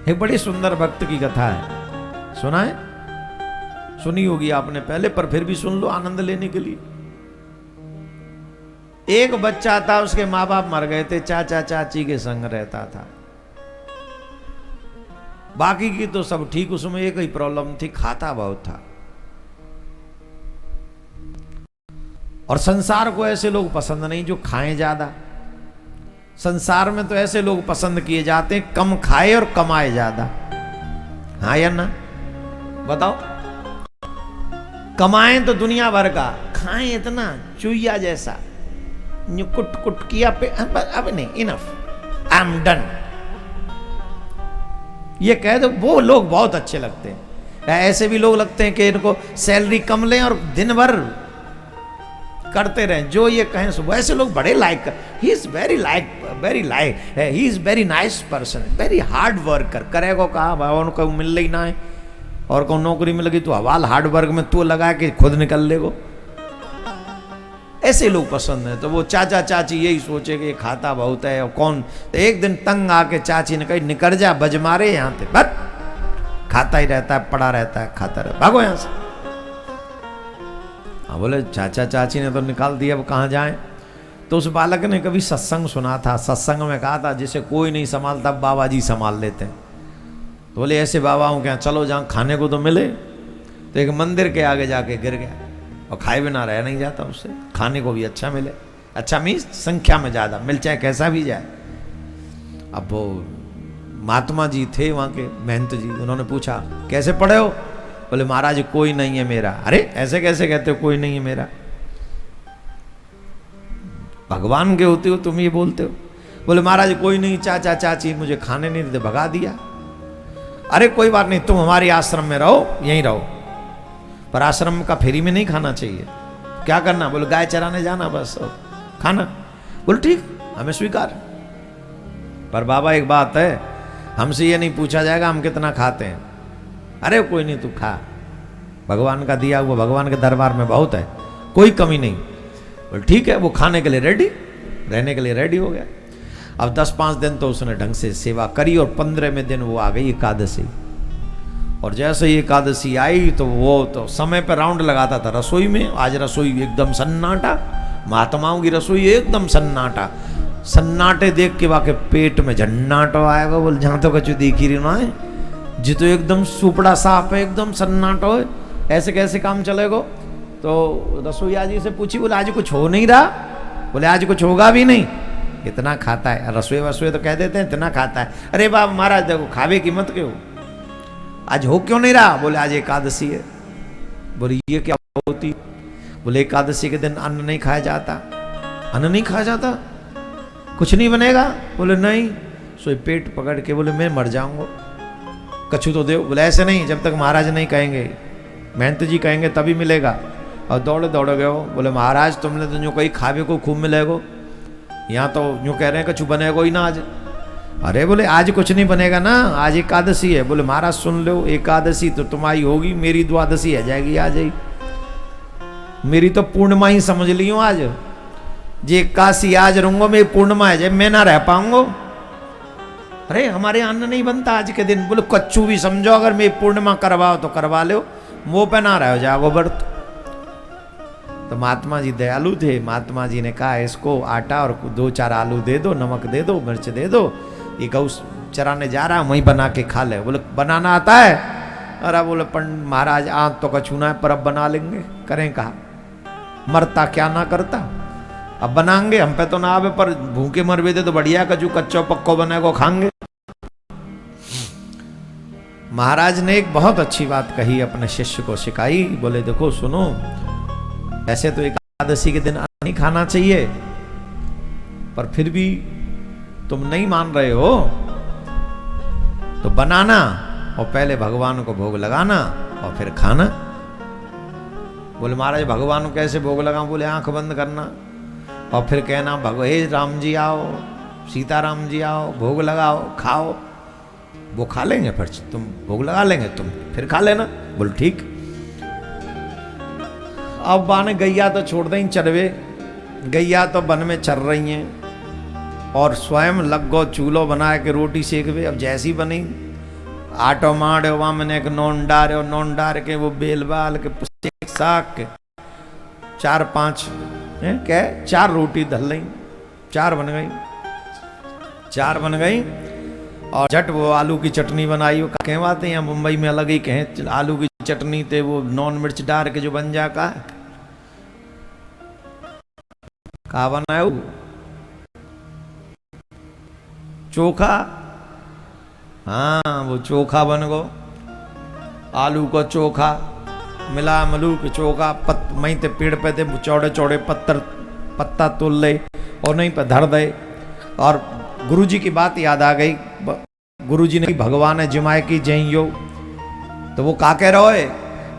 एक बड़ी सुंदर भक्त की कथा है, सुना है? सुनी होगी आपने पहले, पर फिर भी सुन लो आनंद लेने के लिए। एक बच्चा था, उसके माँ बाप मर गए थे, चाचा चाची के संग रहता था। बाकी की तो सब ठीक, उसमें एक ही प्रॉब्लम थी, खाता बहुत था। और संसार को ऐसे लोग पसंद नहीं जो खाएं ज्यादा। संसार में तो ऐसे लोग पसंद किए जाते हैं कम खाए और कमाए ज्यादा। हाँ या ना बताओ? कमाएं तो दुनिया भर का, खाएं इतना चुईया जैसा, कुट कुट किया पे, अब नहीं, इनफ, आई एम डन, ये कह दो। वो लोग बहुत अच्छे लगते हैं। ऐसे भी लोग लगते हैं कि इनको सैलरी कम लें और दिन भर करते रहें जो ये कहें सुबह। ऐसे लोग बड़े like, he is very he is very nice person, very hard worker. करेगो कहा भाई, उनको मिल ही ना है, और को नौकरी में लगी तो हवाल हार्ड वर्क में तू लगा के खुद निकल लेगो। ऐसे लोग पसंद है। तो वो चाचा चाची यही सोचे कि खाता बहुत है और कौन। तो एक दिन तंग आके चाची ने कही निकल जा, बज मारे यहाँ से, बस खाता ही रहता है, पड़ा रहता है, खाता रहता, भागो यहाँ से। हाँ बोले चाचा चाची ने तो निकाल दिया, अब कहाँ जाए। तो उस बालक ने कभी सत्संग सुना था, सत्संग में कहा था जिसे कोई नहीं संभालता बाबा जी संभाल लेते हैं। तो बोले ऐसे बाबाओं के यहाँ चलो जहाँ खाने को तो मिले। तो एक मंदिर के आगे जाके गिर गया, और खाए बिना रह नहीं जाता उससे, खाने को भी अच्छा मिले। अच्छा मीन्स संख्या में ज़्यादा मिल, चाहे कैसा भी जाए। अब वो महात्मा जी थे वहाँ के, महंत जी, उन्होंने पूछा कैसे पढ़े हो? बोले महाराज कोई नहीं है मेरा। अरे ऐसे कैसे कहते हो कोई नहीं है मेरा? भगवान के होते हो तुम ये बोलते हो? बोले महाराज कोई नहीं, चाचा चाची मुझे खाने नहीं देते, भगा दिया। अरे कोई बात नहीं, तुम हमारे आश्रम में रहो, यहीं रहो, पर आश्रम का फ्री में नहीं खाना चाहिए। क्या करना? बोले गाय चराने जाना, बस खाना। बोले ठीक, हमें स्वीकार। पर बाबा एक बात है, हमसे ये नहीं पूछा जाएगा हम कितना खाते हैं। अरे कोई नहीं, तू खा, भगवान का दिया हुआ भगवान के दरबार में बहुत है, कोई कमी नहीं। बोले ठीक है। वो खाने के लिए रेडी, रहने के लिए रेडी हो गया। अब 10-5 दिन तो उसने ढंग से सेवा करी, और 15वें दिन वो आ गई एकादशी। और जैसे ही एकादशी आई तो वो तो समय पर राउंड लगाता था रसोई में। आज रसोई एकदम सन्नाटा, महात्माओं की रसोई एकदम सन्नाटा। सन्नाटे देख के वाके पेट में झन्नाटो आएगा। बोल जहाँ तो कछु देखी रही ना है जी, तो एकदम सुपड़ा साफ है, एकदम सन्नाटो है, ऐसे कैसे काम चलेगो? तो रसोईया जी से पूछी, बोले आज कुछ हो नहीं रहा? बोले आज कुछ होगा भी नहीं, इतना खाता है। रसोई तो कह देते हैं इतना खाता है। अरे बाप महाराज देखो, खावे की मत क्यों, आज हो क्यों नहीं रहा? बोले आज एकादशी है। बोले ये क्या होती? बोले एकादशी के दिन अन्न नहीं खाया जाता। अन्न नहीं खाया जाता? कुछ नहीं बनेगा? बोले नहीं। सो पेट पकड़ के बोले मैं मर जाऊंगा, कछु तो दो। बोले ऐसे नहीं, जब तक महाराज नहीं कहेंगे, महंत जी कहेंगे तभी मिलेगा। और दौड़े दौड़े गए। बोले महाराज तुमने तो यूँ कहीं खावे को खूब मिलेगो, यहाँ तो यूँ कह रहे हैं कछु बनेगा ही ना आज। अरे बोले आज कुछ नहीं बनेगा ना, आज एकादशी है। बोले महाराज सुन लो, एकादशी तो तुम्हारी होगी, मेरी द्वादशी है जाएगी आज ही। मेरी तो पूर्णिमा ही समझ ली हूँ आज, जे एकादशी आज रहूंगा, मेरी पूर्णिमा है, जब मैं ना रह पाऊंगा। अरे हमारे यहाँ अन्न नहीं बनता आज के दिन। बोले कच्चू भी समझो, अगर मेरी पूर्णिमा करवाओ तो करवा लो, मुंह पे ना रहो जाओ व्रत। तो महात्मा जी दयालु थे। महात्मा जी ने कहा इसको आटा और 2-4 आलू दे दो, नमक दे दो, मिर्च दे दो, ये गौ चराने जा रहा है, वहीं बना के खा ले। बोले बनाना आता है? अरे बोले पंडित महाराज आज तो कछूना है, पर अब बना लेंगे, करें कहा, मरता क्या ना करता, अब बनाएंगे। हम पे तो ना आवे, पर भूखे मरवे दे तो बढ़िया, कचू कच्चो पक्को बनेगो खाएंगे। महाराज ने एक बहुत अच्छी बात कही, अपने शिष्य को सिखाई। बोले देखो सुनो, ऐसे तो एकादशी के दिन नहीं खाना चाहिए, पर फिर भी तुम नहीं मान रहे हो तो बनाना, और पहले भगवान को भोग लगाना और फिर खाना। बोले महाराज भगवान को कैसे भोग लगाऊं? बोले आंख बंद करना और फिर कहना हे राम जी आओ, सीताराम जी आओ, भोग लगाओ, खाओ। वो खा लेंगे, फिर तुम भोग लगा लेंगे, तुम फिर खा लेना। बोल ठीक। अब बाने गैया तो छोड़ दें चरवे, गैया तो वन में चर रही हैं, और स्वयं लग गो चूल्हो बना के रोटी सेकवे। अब जैसी बनी आटो माड़ो वहां मैंने एक नॉन डार के वो बेल बाल के साग के 4-5 क्या 4 रोटी धल ली, 4 बन गई और झट वो आलू की चटनी बनाई। वो कहें बातें यहाँ मुंबई में अलग ही कहें, आलू की चटनी थे वो नॉन मिर्च डार के जो बन जा का बनाया चोखा। हाँ वो चोखा बन गो, आलू का चोखा मिला मलू के चोखा। मई ते पेड़ पे थे चौड़े चौड़े पत्ता तोल ले और नहीं पे धर दे। और गुरुजी की बात याद आ गई, गुरुजी ने भगवान है जिमाए की जइयो, तो वो का कह रहा है,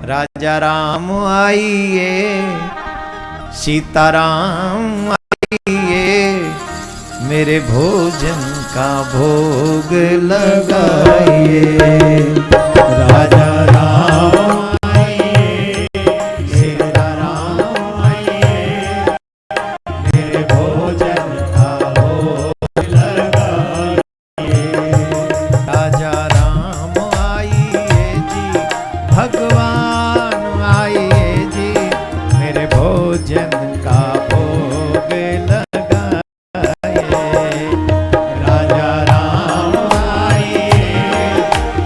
राजा राम आइए सीताराम आइए मेरे भोजन का भोग लगाइए। राजा राम आइए सीताराम आइए मेरे भोजन का भोग लगाइए। राजा राम आइए जी भगवान आइए जी मेरे भोजन का भोग लगाइए। राजा राम आइए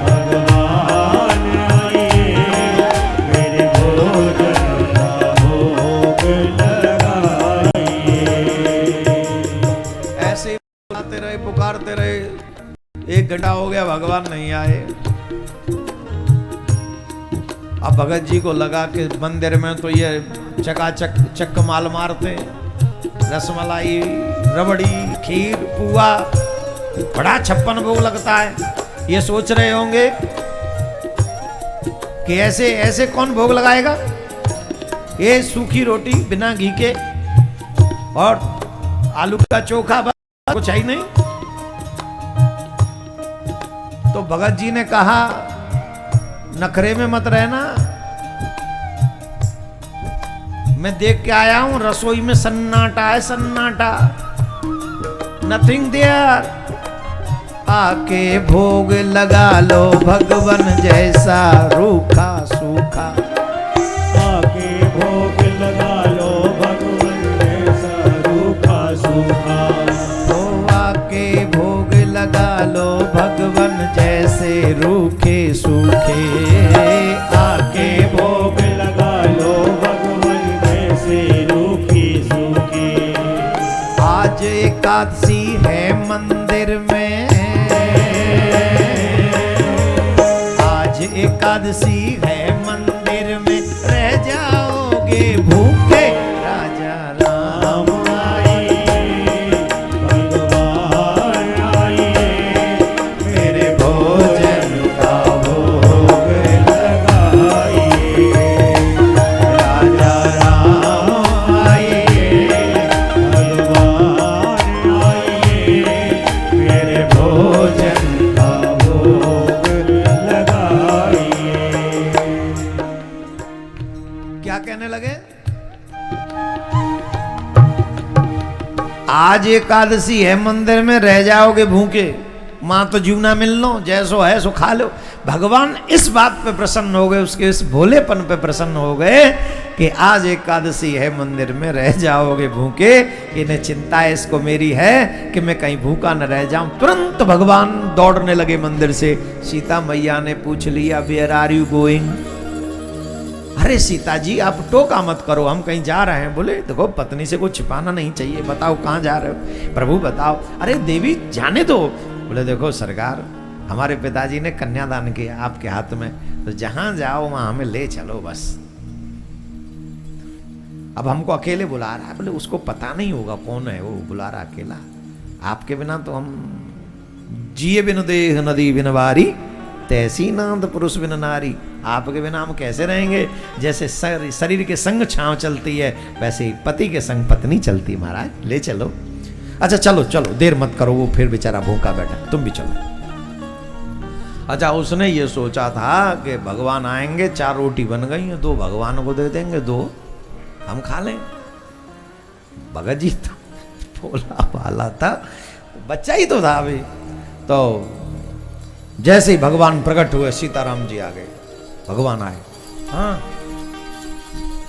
भगवान आइए मेरे भोजन का भोग लगाइए। ऐसे बुलाते रहे पुकारते रहे, 1 घंटा हो गया भगवान नहीं आए। अब भगत जी को लगा कि मंदिर में तो ये चकाचक चक्क माल मारते, रसमलाई रबड़ी खीर पुआ बड़ा 56 भोग लगता है। ये सोच रहे होंगे कि ऐसे ऐसे कौन भोग लगाएगा, ये सूखी रोटी बिना घी के और आलू का चोखा कुछ है ही नहीं। तो भगत जी ने कहा नखरे में मत रहना, मैं देख के आया हूं रसोई में सन्नाटा है सन्नाटा, नथिंग देयर। आके भोग लगा लो भगवन जैसा रूखा सूखा। आके भोग लगा लो भगवन जैसा रूखा सूखा। ओ आके भोग लगा लो भगवन जैसे रूखे सूखे। आके भोग लगा लो भगवन जैसे रूखे सूखे। आज एकादशी है मंदिर में, आज एकादशी है मंदिर में, रह जाओगे भूखे। राजा राम आइए भगवान आइए मेरे भोजन का भोग लगाइए। राजा राम आइए भगवान आइए मेरे भोजन का भोग लगाइए। क्या कहने लगे, आज एकादशी है मंदिर में, रह जाओगे भूखे। मां तो जीवना मिल लो, जैसो है सो खा लो। भगवान इस बात पे प्रसन्न हो गए, उसके इस भोलेपन पे प्रसन्न हो गए कि आज एकादशी है मंदिर में, रह जाओगे भूखे। इन्हें चिंता है इसको मेरी है कि मैं कहीं भूखा न रह जाऊं। तुरंत भगवान दौड़ने लगे मंदिर से। सीता मैया ने पूछ लिया, वेयर आर यू गोइंग? अरे सीता जी आप टोका मत करो, हम कहीं जा रहे हैं। बोले देखो पत्नी से कुछ छिपाना नहीं चाहिए, बताओ कहाँ जा रहे हो? प्रभु बताओ। अरे देवी जाने दो। बोले देखो सरकार हमारे पिताजी ने कन्यादान किया आपके हाथ में, तो जहां जाओ वहां हमें ले चलो बस। अब हमको अकेले बुला रहा है। बोले उसको पता नहीं होगा कौन है वो, बुला रहा अकेला। आपके बिना तो हम जिए बिन देह नदी बिन वारी, तैसी नांद पुरुष बिन नारी। आपके बिना हम कैसे रहेंगे? जैसे शरीर के संग छांव चलती है, वैसे ही पति के संग पत्नी चलती। महाराज ले चलो। अच्छा चलो चलो देर मत करो, वो फिर बेचारा भूखा बैठा, तुम भी चलो। अच्छा उसने ये सोचा था कि भगवान आएंगे, 4 रोटी बन गई हैं, 2 भगवान को दे देंगे, 2 हम खा लें। भगत जी तो भोला भाला था, बच्चा ही तो था अभी। तो जैसे ही भगवान प्रकट हुए सीताराम जी आ गए, भगवान आए। हाँ,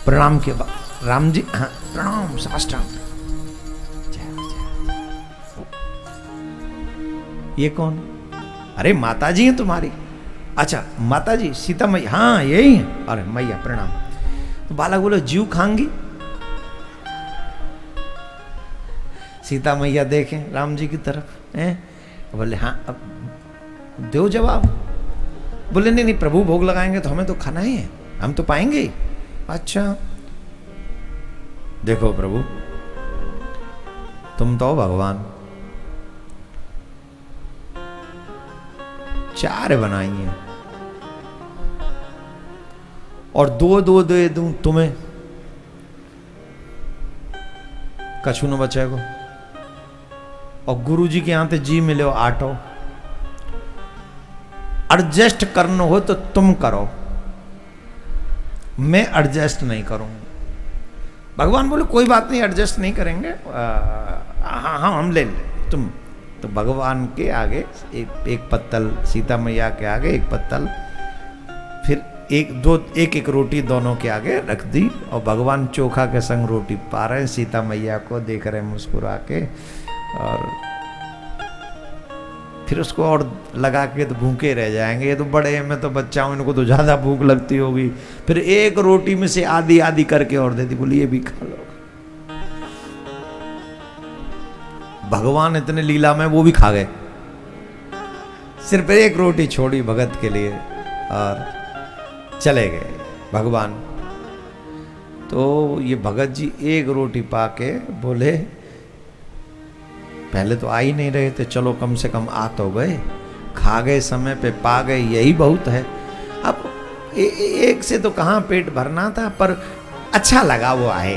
प्रणाम के बाद राम जी, हाँ प्रणाम साष्टांग। ये कौन? अरे माता जी हैं तुम्हारी। अच्छा माता जी, सीता मैया, हाँ यही है। अरे मैया प्रणाम। तो बालक बोले जीव खांगी। सीता मैया देखें राम जी की तरफ हैं, बोले हाँ अब दो जवाब। बोले नहीं नहीं प्रभु भोग लगाएंगे तो हमें तो खाना ही है, हम तो पाएंगे ही। अच्छा देखो प्रभु, तुम तो भगवान, 4 बनाई हैं और 2 दे दूं तुम्हें, कछु न बचेगो। और गुरु जी के यहां ते जी मिले 8। एडजस्ट करना हो तो तुम करो, मैं एडजस्ट नहीं करूंगा। भगवान बोले कोई बात नहीं, एडजस्ट नहीं करेंगे, हाँ हाँ हम ले तुम। तो भगवान के आगे एक पत्तल, सीता मैया के आगे एक पत्तल, फिर एक रोटी दोनों के आगे रख दी। और भगवान चोखा के संग रोटी पा रहे हैं, सीता मैया को देख रहे हैं मुस्कुरा के। और फिर उसको और लगा के तो भूखे रह जाएंगे, ये तो बड़े हैं, मैं तो बच्चा हूं, इनको तो ज्यादा भूख लगती होगी। फिर एक रोटी में से आधी आधी करके और दे दी, बोली ये भी खा लो। भगवान इतने लीला में वो भी खा गए, सिर्फ एक रोटी छोड़ी भगत के लिए और चले गए भगवान। तो ये भगत जी एक रोटी पाके बोले पहले तो आ ही नहीं रहे थे, चलो कम से कम आ तो गए, खा गए समय पे, पा गए, यही बहुत है। अब एक से तो कहाँ पेट भरना था, पर अच्छा लगा वो आए,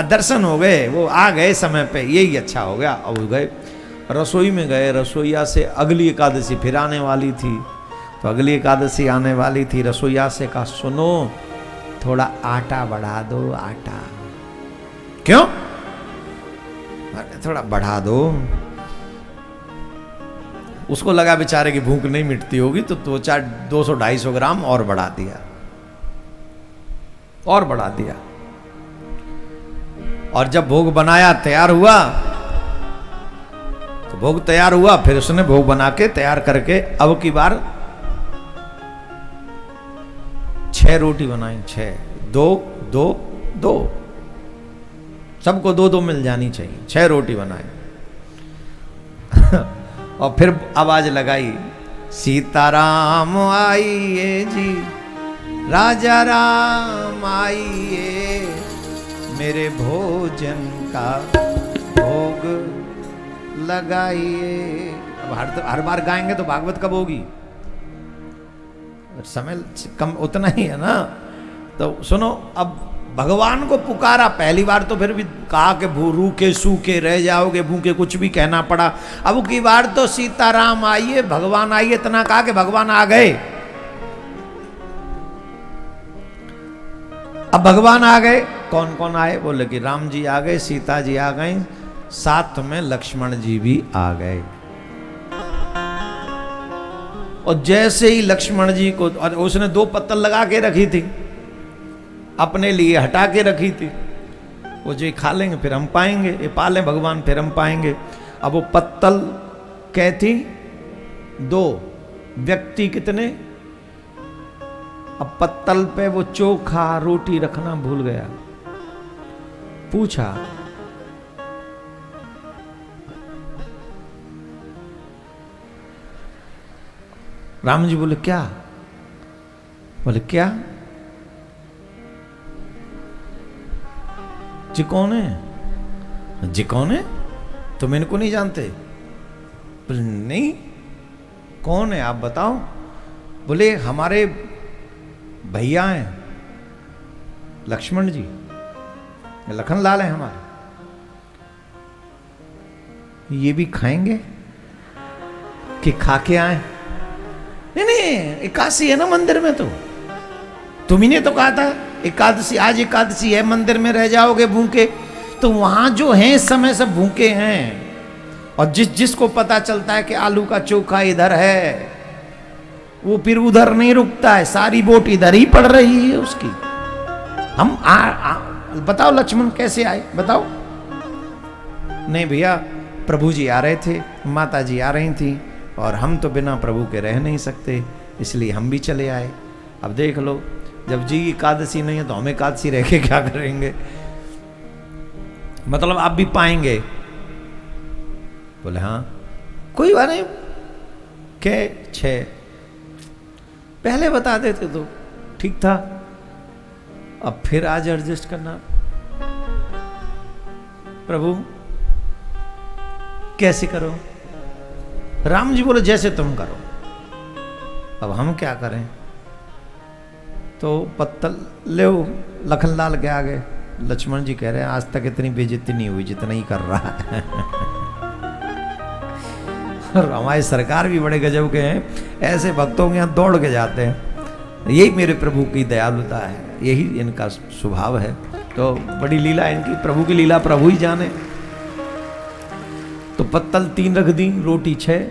दर्शन हो गए, वो आ गए समय पे, यही अच्छा हो गया। अब गए रसोई में, गए रसोईया से अगली एकादशी फिर आने वाली थी, तो अगली एकादशी आने वाली थी, रसोईया से कहा सुनो थोड़ा आटा बढ़ा दो, आटा। क्यों? थोड़ा बढ़ा दो। उसको लगा बेचारे की भूख नहीं मिटती होगी, तो 200-250 ग्राम और बढ़ा दिया, और बढ़ा दिया। और जब भोग बनाया तैयार हुआ, तो भोग तैयार हुआ, फिर उसने भोग बना के तैयार करके अब की बार 6 रोटी बनाई, 6, 2, 2, 2, सबको 2-2 मिल जानी चाहिए। 6 रोटी बनाई और फिर आवाज लगाई, सीताराम आइए जी, राजा राम आइए, मेरे भोजन का भोग लगाइए। अब हर बार गाएंगे तो भागवत कब होगी? समय कम उतना ही है ना। तो सुनो, अब भगवान को पुकारा पहली बार, तो फिर भी कहा कि रूखे सूखे रह जाओगे, भूखे, कुछ भी कहना पड़ा। अब की बार तो सीताराम आइए, भगवान आइए, इतना कहा कि भगवान आ गए। अब भगवान आ गए, कौन कौन आए? बोले कि राम जी आ गए, सीता जी आ गई, साथ में लक्ष्मण जी भी आ गए। और जैसे ही लक्ष्मण जी को, और उसने 2 पत्तल लगा के रखी थी, अपने लिए हटा के रखी थी, वो जो खा लेंगे फिर हम पाएंगे, ये पालें भगवान फिर हम पाएंगे। अब वो पत्तल कहती 2, व्यक्ति कितने? अब पत्तल पे वो चोखा रोटी रखना भूल गया। पूछा, राम जी बोले क्या? बोले क्या? जी कौन है? जी कौन है? तुम इनको नहीं जानते? बोले नहीं, कौन है आप बताओ। बोले हमारे भैया हैं लक्ष्मण जी, लखन लाल है हमारे, ये भी खाएंगे कि खा के आए? नहीं, एकादशी है ना मंदिर में, तो तुम्ही ने तो कहा था एकादशी, आज एकादशी है, मंदिर में रह जाओगे भूखे, तो वहां जो हैं इस समय सब भूखे हैं। और जिसको पता चलता है कि आलू का चोखा इधर है, वो फिर उधर नहीं रुकता है, सारी वोट इधर ही पड़ रही है उसकी। हम बताओ लक्ष्मण कैसे आए, बताओ। नहीं भैया, प्रभु जी आ रहे थे, माता जी आ रही थी, और हम तो बिना प्रभु के रह नहीं सकते, इसलिए हम भी चले आए। अब देख लो, जब जी एकादशी नहीं है तो हम एकादशी रह के क्या करेंगे? मतलब आप भी पाएंगे? बोले हाँ, कोई बात नहीं, के 6 पहले बता देते तो ठीक था, अब फिर आज एडजस्ट करना। प्रभु कैसे करो? राम जी बोले जैसे तुम करो। अब हम क्या करें? तो पत्तल ले लखनलाल के आगे, लक्ष्मण जी कह रहे हैं आज तक इतनी बेइज्जती नहीं हुई जितना ही कर रहा है। और हमारी सरकार भी बड़े गजब के हैं, ऐसे भक्तों के यहाँ दौड़ के जाते हैं। यही मेरे प्रभु की दयालुता है, यही इनका स्वभाव है। तो बड़ी लीला इनकी, प्रभु की लीला प्रभु ही जाने। तो पत्तल 3 रख दी, रोटी 6,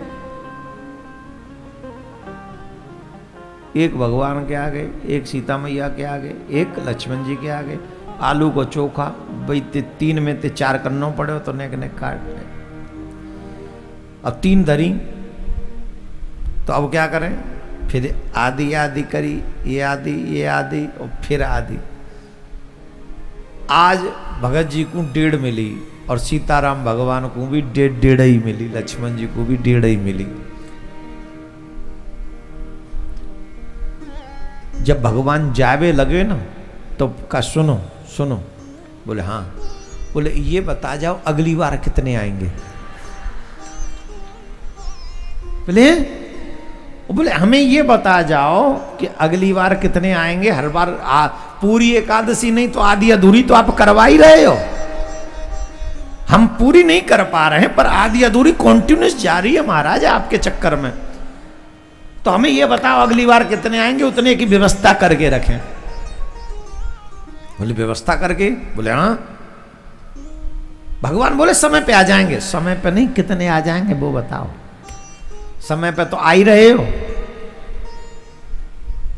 एक भगवान के आगे, एक सीता मैया के आगे, एक लक्ष्मण जी के आगे। आलू को चोखा भाई 3 में से 4 करना पड़े तो नेक नेक काट ले। अब 3 धरी, तो अब क्या करें? फिर आधी आधी करी, ये आधी और फिर आधी। आज भगत जी को 1.5 मिली और सीताराम भगवान को भी 1.5 ही मिली, लक्ष्मण जी को भी 1.5 ही मिली। जब भगवान जावे लगे ना तो का सुनो सुनो, बोले हाँ, बोले ये बता जाओ अगली बार कितने आएंगे? बोले हमें ये बता जाओ कि अगली बार कितने आएंगे। हर बार पूरी एकादशी नहीं तो आधी अधूरी तो आप करवा ही रहे हो। हम पूरी नहीं कर पा रहे हैं पर आधी अधूरी कॉन्टिन्यूस जारी है महाराज आपके चक्कर में। तो हमें ये बताओ अगली बार कितने आएंगे, उतने की व्यवस्था करके रखें। बोले व्यवस्था करके? बोले हाँ। भगवान बोले समय पे आ जाएंगे। समय पे नहीं, कितने आ जाएंगे वो बताओ। समय पे तो आ ही रहे हो।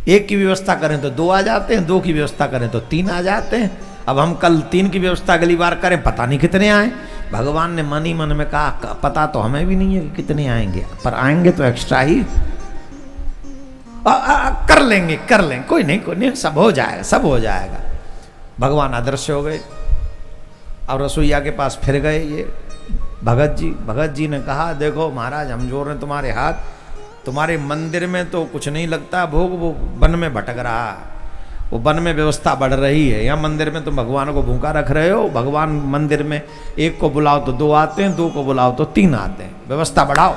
1 की व्यवस्था करें तो 2 आ जाते हैं, 2 की व्यवस्था करें तो 3 आ जाते हैं। अब हम कल 3 की व्यवस्था अगली बार करें, पता नहीं कितने आए। भगवान ने मन ही मन में कहा पता तो हमें भी नहीं है कि कितने आएंगे, पर आएंगे तो एक्स्ट्रा ही। कर लेंगे कोई नहीं, सब हो जाएगा, सब हो जाएगा। भगवान अदृश्य हो गए और रसोईया के पास फिर गए ये भगत जी ने कहा देखो महाराज हम जोड़ रहे हैं तुम्हारे हाथ, तुम्हारे मंदिर में तो कुछ नहीं लगता भोग, वो वन में भटक रहा, वो वन में व्यवस्था बढ़ रही है। यहाँ मंदिर में तुम भगवान को भूखा रख रहे हो। भगवान मंदिर में 1 को बुलाओ तो 2 आते हैं, 2 को बुलाओ तो 3 आते हैं, व्यवस्था बढ़ाओ।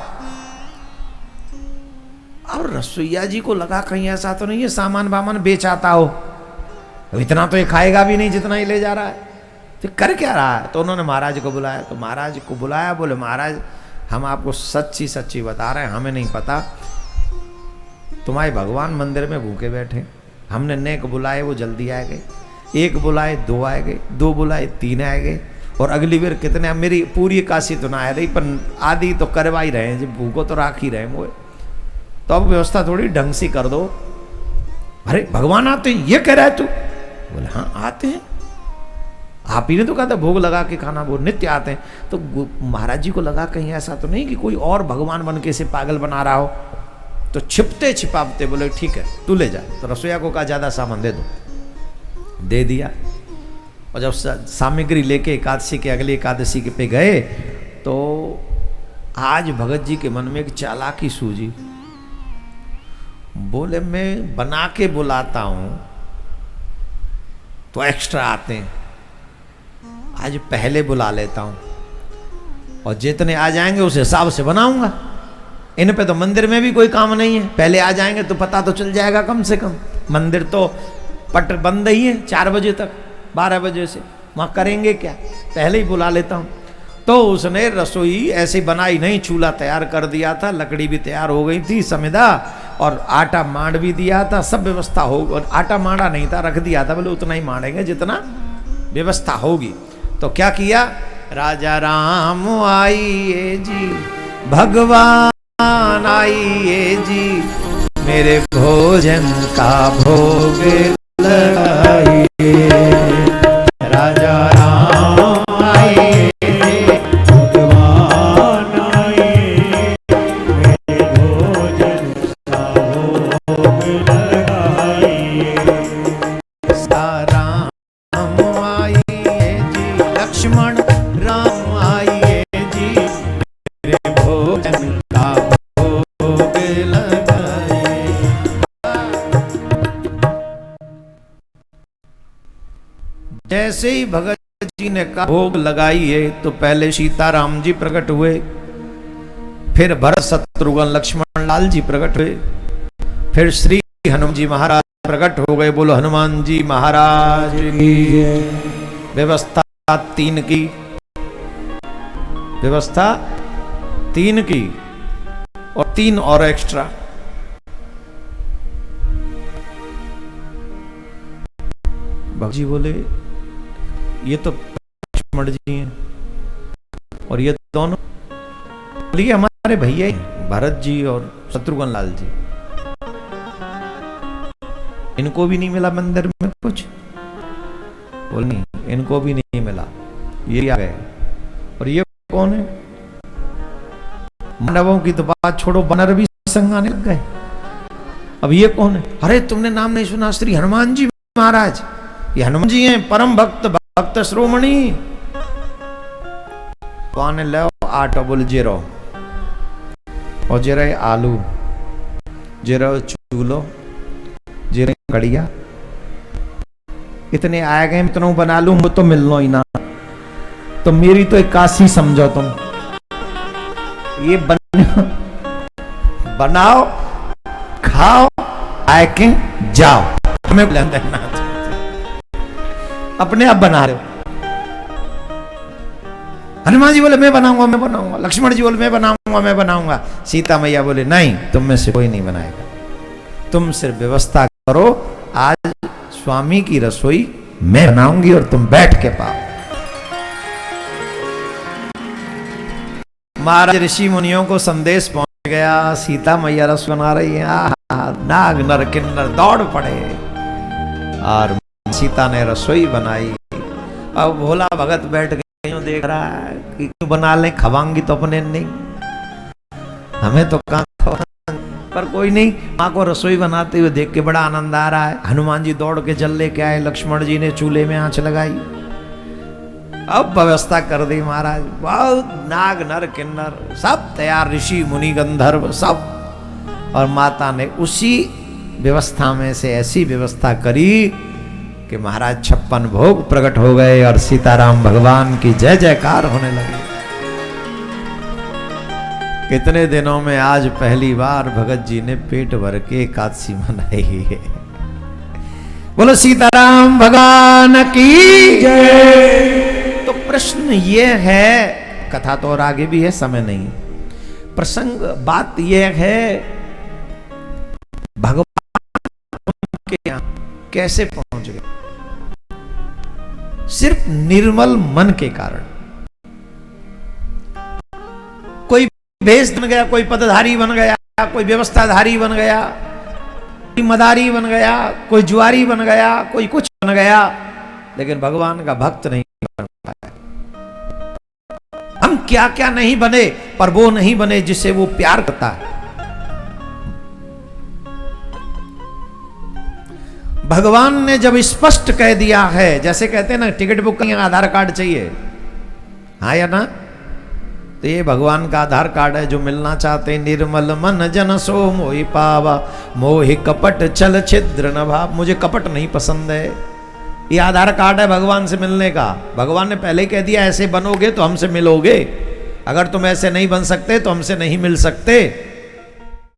और रसोईया जी को लगा कहीं ऐसा तो नहीं है सामान वामान बेच आता हो, इतना तो ये खाएगा भी नहीं जितना ही ले जा रहा है, तो कर क्या रहा है? तो उन्होंने महाराज को बुलाया। तो महाराज को बुलाया, बोले महाराज हम आपको सच्ची सच्ची बता रहे हैं, हमें नहीं पता तुम्हारे भगवान मंदिर में भूखे बैठे। हमने नेक बुलाए वो जल्दी आ गए, 1 बुलाए 2 आ गए, 2 बुलाए 3 आ गए, और अगली बार कितने? मेरी पूरी एकादशी तो ना आ रही पर आधी तो करवा ही रहे हैं, जब भूखो तो राख ही रहे हैं वो। तो अब व्यवस्था थोड़ी ढंग से कर दो। अरे भगवान आते हैं ये कह रहा है तू? बोले हाँ आते हैं, आप ही ने तो कहा था भोग लगा के खाना, वो नित्य आते हैं। तो महाराज जी को लगा कहीं ऐसा तो नहीं कि कोई और भगवान बन के से पागल बना रहा हो। तो छिपते छिपाते बोले ठीक है तू ले जा। तो रसोईया को कहा ज्यादा सामान दे दो, दे दिया। और जब सामग्री लेके एकादशी के अगली एकादशी के पे गए तो आज भगत जी के मन में एक चालाकी सूझी। बोले मैं बना के बुलाता हूं तो एक्स्ट्रा आते हैं, आज पहले बुला लेता हूं और जितने आ जाएंगे उस हिसाब से बनाऊंगा। इन पे तो मंदिर में भी कोई काम नहीं है, पहले आ जाएंगे तो पता तो चल जाएगा कम से कम। मंदिर तो पट बंद ही है 4 बजे तक, 12 बजे से, वहाँ करेंगे क्या, पहले ही बुला लेता हूँ। तो उसने रसोई ऐसे बनाई नहीं, चूल्हा तैयार कर दिया था, लकड़ी भी तैयार हो गई थी समिधा, और आटा मांड भी दिया था, सब व्यवस्था हो। और आटा मांडा नहीं था, रख दिया था, बोले उतना ही मांडेंगे जितना व्यवस्था होगी। तो क्या किया, राजा राम आइए जी, भगवान आइए जी, मेरे भोजन का भोग लगाइए। राजा राम आइए, भगवान आइए, मेरे भोजन का भोग लगाइए। राम आइए जी, लक्ष्मण राम आइए जी, मेरे भोजन का भोग लगाइए। जैसे ही भगत जी ने कहा भोग लगाइए, तो पहले सीताराम जी प्रकट हुए, फिर भरत शत्रुघ्न लक्ष्मण लाल जी प्रकट हुए, फिर श्री हनुमान जी महाराज प्रकट हो गए। बोलो हनुमान जी महाराज की। व्यवस्था 3 की, व्यवस्था 3 की और 3 और एक्स्ट्रा। भगत जी बोले ये तो लक्ष्मण जी हैं और ये दोनों बोलिए हमारे भैया हैं, भरत जी और शत्रुघ्न लाल जी। इनको भी नहीं मिला मंदिर में कुछ? बोल नहीं, इनको भी नहीं मिला, ये आ गए। और ये कौन है? मानवों की तो बात छोड़ो, वानर भी संग आने लग गए। अब ये कौन है? अरे तुमने नाम नहीं सुना? श्री हनुमान जी महाराज। ये हनुमान जी हैं, परम भक्त, भक्त श्रोमणी। पाने लो 8 बोल 0 और 0 आलू, 0 चूलो, 0 कड़िया। इतने आए गए, इतना बना लूं तो मिलनो ही ना। तो मेरी तो 81 समझो तुम। ये बनाओ, खाओ, आए के जाओ। हमें अपने आप बना रहे हो। हनुमान जी बोले मैं बनाऊंगा, मैं बनाऊंगा। लक्ष्मण जी बोले मैं बनाऊंगा, मैं बनाऊंगा। सीता मैया बोले नहीं, तुम में से कोई नहीं बनाएगा, तुम सिर्फ व्यवस्था करो। आज स्वामी की रसोई मैं बनाऊंगी और तुम बैठ के पाओ। महाराज ऋषि मुनियों को संदेश पहुंच गया, सीता मैया रस बना रही है। नाग नर किन्नर दौड़ पड़े और सीता ने रसोई बनाई। अब भोला भगत बैठ के यूं देख रहा है कि क्यों बना लें, खवांगी तो अपने नहीं, हमें तो कहां खवांगी। पर कोई नहीं, माँ को रसोई बनाते हुए देख के बड़ा आनंद आ रहा है। हनुमान जी दौड़ के जल लेके आए, लक्ष्मण जी ने चूल्हे में आंच लगाई। अब व्यवस्था कर दी महाराज। बहुत नाग नर किन्नर सब तैयार, ऋषि मुनि गंधर्व सब। और माता ने उसी व्यवस्था में से ऐसी व्यवस्था करी कि महाराज 56 भोग प्रकट हो गए और सीताराम भगवान की जय जयकार होने लगी। कितने दिनों में आज पहली बार भगत जी ने पेट भर के एकादशी मनाई है। बोलो सीताराम भगवान की जय। तो प्रश्न ये है, कथा तो और आगे भी है, समय नहीं। प्रसंग बात यह है भगवान के यहां कैसे पहुंच गए? सिर्फ निर्मल मन के कारण। कोई भेष बन गया, कोई पदधारी बन गया, कोई व्यवस्थाधारी बन गया, कोई मदारी बन गया, कोई जुआरी बन गया, कोई कुछ बन गया, लेकिन भगवान का भक्त नहीं बन पाया। हम क्या क्या नहीं बने, पर वो नहीं बने जिससे वो प्यार करता है। भगवान ने जब स्पष्ट कह दिया है, जैसे कहते हैं ना टिकट बुक करनी आधार कार्ड चाहिए, हाँ या ना? तो ये भगवान का आधार कार्ड है जो मिलना चाहते। निर्मल मन जन सो मोहि पावा, मोहि कपट छल छिद्र न भाव। मुझे कपट नहीं पसंद है। ये आधार कार्ड है भगवान से मिलने का। भगवान ने पहले ही कह दिया ऐसे बनोगे तो हमसे मिलोगे, अगर तुम ऐसे नहीं बन सकते तो हमसे नहीं मिल सकते।